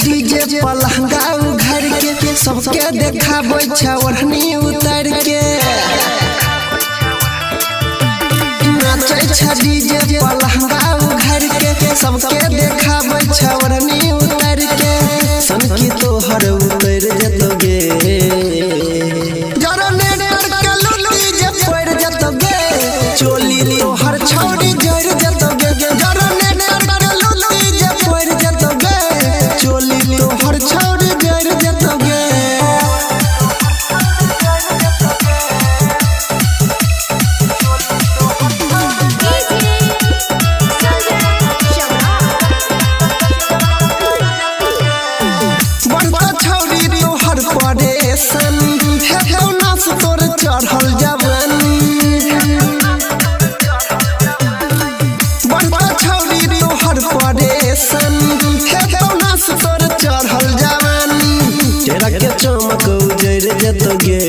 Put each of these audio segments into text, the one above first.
DJ पलहंगा घर के सबके देखाबै छ ओढ़नी उतर के नाचै छ डीजे पलहंगा घर के सबके देखाबै छ ओढ़नी उतर के सनकी तोहर उतर जतोगे जरा नेटर के लुटी जे पड़ जतोगे चोली तोहर छौड़ी जर जतोगे जरा नेटर के लुटी जे पड़ जतोगे चोली तोहर छौड़ी जर जतोगे बड़का छौड़ी तोहर परेशान हे कौना से तोर चढ़ल जवानी बड़का छौड़ी तोहर परेशान हे कौना से तोर चढ़ल जवानी तेरा के चमक उजर जतोगे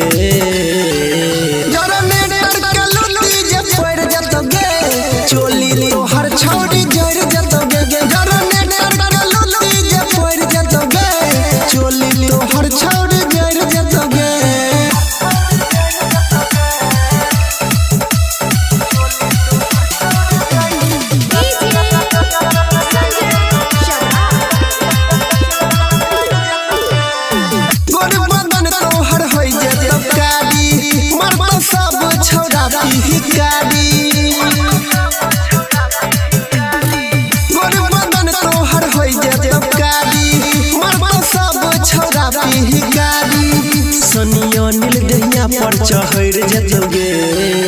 जरा नेटर के लुटी जे पड़ जतोगे चोली तोहर छौड़ी जर जतोगे जरा नेटर के लुटी जे पड़ जतोगे चोली तोहर छौड़ी जर जतोगे हिकारी गोर बदन तोहर होई जतब कारी मरबा सब छौड़ा हिकारी सनिया नील दहिया पर चढ़ जतोगे।